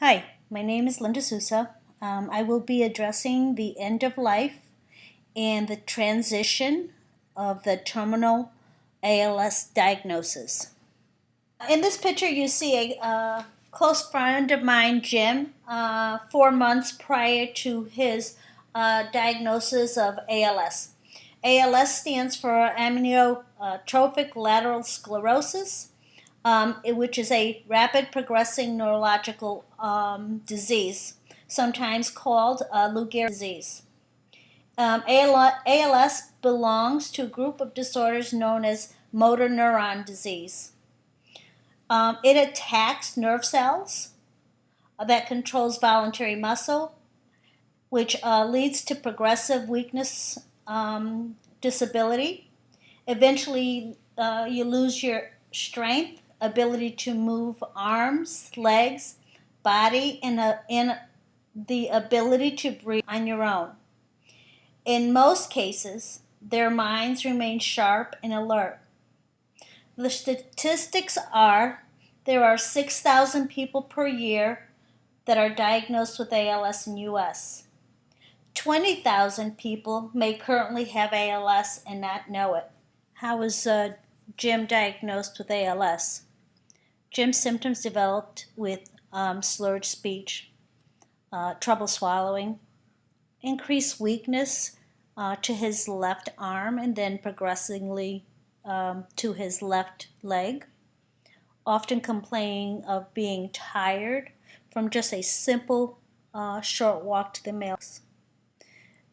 Hi, my name is Linda Sousa. I will be addressing the end of life and the transition of the terminal ALS diagnosis. In this picture, you see a close friend of mine, Jim, 4 months prior to his diagnosis of ALS. ALS stands for amyotrophic lateral sclerosis, which is a rapid progressing neurological disease, sometimes called Lou Gehrig's disease. ALS belongs to a group of disorders known as motor neuron disease. It attacks nerve cells that controls voluntary muscle, which leads to progressive weakness, disability. Eventually, you lose your strength, ability to move arms, legs, body, and the ability to breathe on your own. In most cases, their minds remain sharp and alert. The statistics are there are 6,000 people per year that are diagnosed with ALS in the U.S. 20,000 people may currently have ALS and not know it. How was Jim diagnosed with ALS? Jim's symptoms developed with slurred speech, trouble swallowing, increased weakness to his left arm and then progressively to his left leg, often complaining of being tired from just a simple short walk to the mailbox.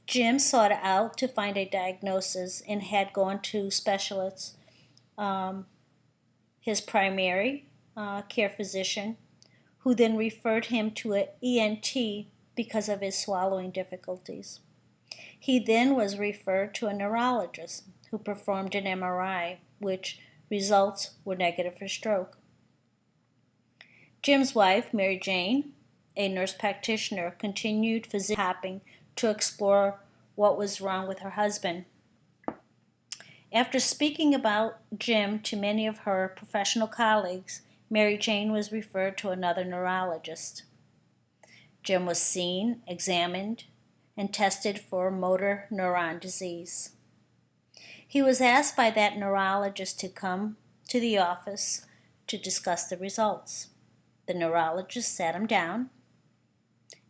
Jim sought out to find a diagnosis and had gone to specialists, his primary care physician, who then referred him to an ENT because of his swallowing difficulties. He then was referred to a neurologist who performed an MRI, which results were negative for stroke. Jim's wife, Mary Jane, a nurse practitioner, continued physician hopping to explore what was wrong with her husband. After speaking about Jim to many of her professional colleagues, Mary Jane was referred to another neurologist. Jim was seen, examined, and tested for motor neuron disease. He was asked by that neurologist to come to the office to discuss the results. The neurologist sat him down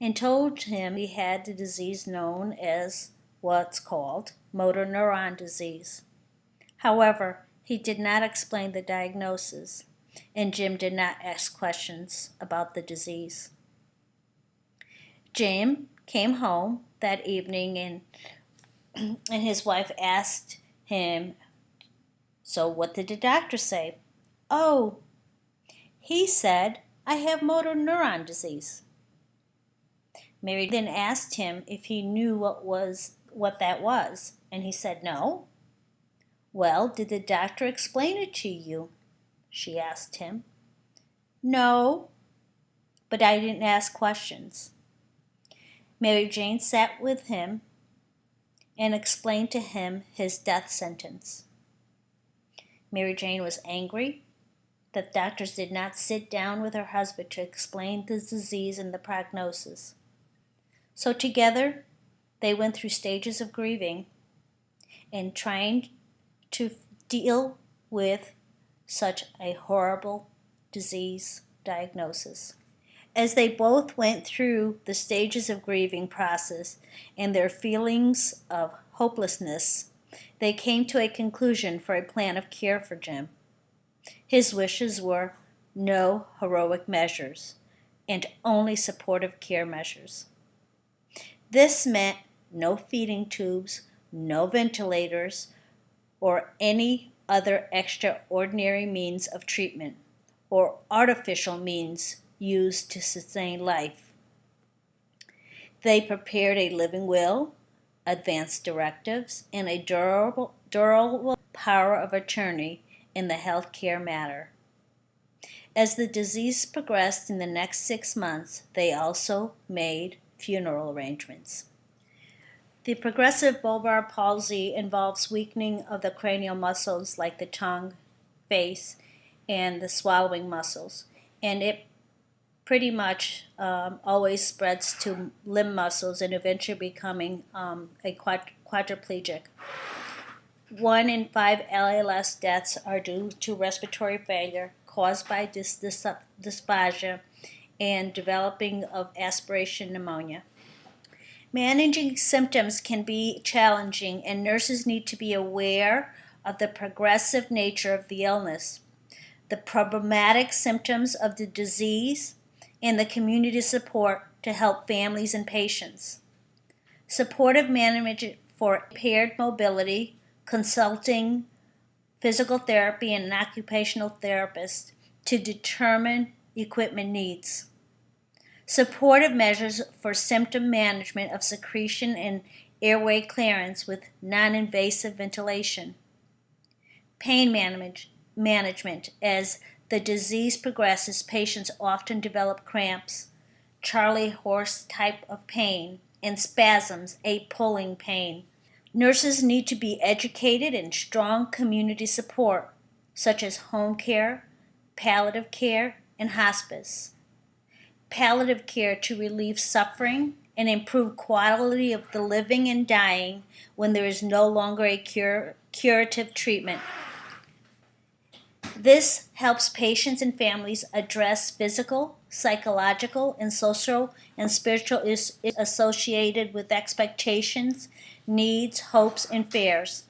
and told him he had the disease known as what's called motor neuron disease. However, he did not explain the diagnosis, and Jim did not ask questions about the disease. Jim came home that evening and his wife asked him, "So what did the doctor say?" "Oh, he said I have motor neuron disease." Mary then asked him if he knew what that was, and he said no. "Well, did the doctor explain it to you?" she asked him. "No, but I didn't ask questions." Mary Jane sat with him and explained to him his death sentence. Mary Jane was angry that doctors did not sit down with her husband to explain the disease and the prognosis. So together, they went through stages of grieving and trying to deal with such a horrible disease diagnosis. As they both went through the stages of grieving process and their feelings of hopelessness, they came to a conclusion for a plan of care for Jim. His wishes were no heroic measures and only supportive care measures. This meant no feeding tubes, no ventilators, or any other extraordinary means of treatment or artificial means used to sustain life. They prepared a living will, advanced directives, and a durable power of attorney in the health care matter. As the disease progressed in the next 6 months, they also made funeral arrangements. The progressive bulbar palsy involves weakening of the cranial muscles like the tongue, face, and the swallowing muscles, and it pretty much always spreads to limb muscles and eventually becoming a quadriplegic. 1 in 5 ALS deaths are due to respiratory failure caused by dysphagia and developing of aspiration pneumonia. Managing symptoms can be challenging, and nurses need to be aware of the progressive nature of the illness, the problematic symptoms of the disease, and the community support to help families and patients. Supportive management for impaired mobility, consulting physical therapy and an occupational therapist to determine equipment needs. Supportive measures for symptom management of secretion and airway clearance with non-invasive ventilation. Pain management. As the disease progresses, patients often develop cramps, Charlie horse type of pain, and spasms, a pulling pain. Nurses need to be educated in strong community support, such as home care, palliative care, and hospice. Palliative care to relieve suffering and improve quality of the living and dying when there is no longer a curative treatment. This helps patients and families address physical, psychological, and social and spiritual issues associated with expectations, needs, hopes, and fears,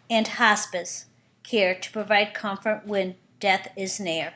and hospice care to provide comfort when death is near.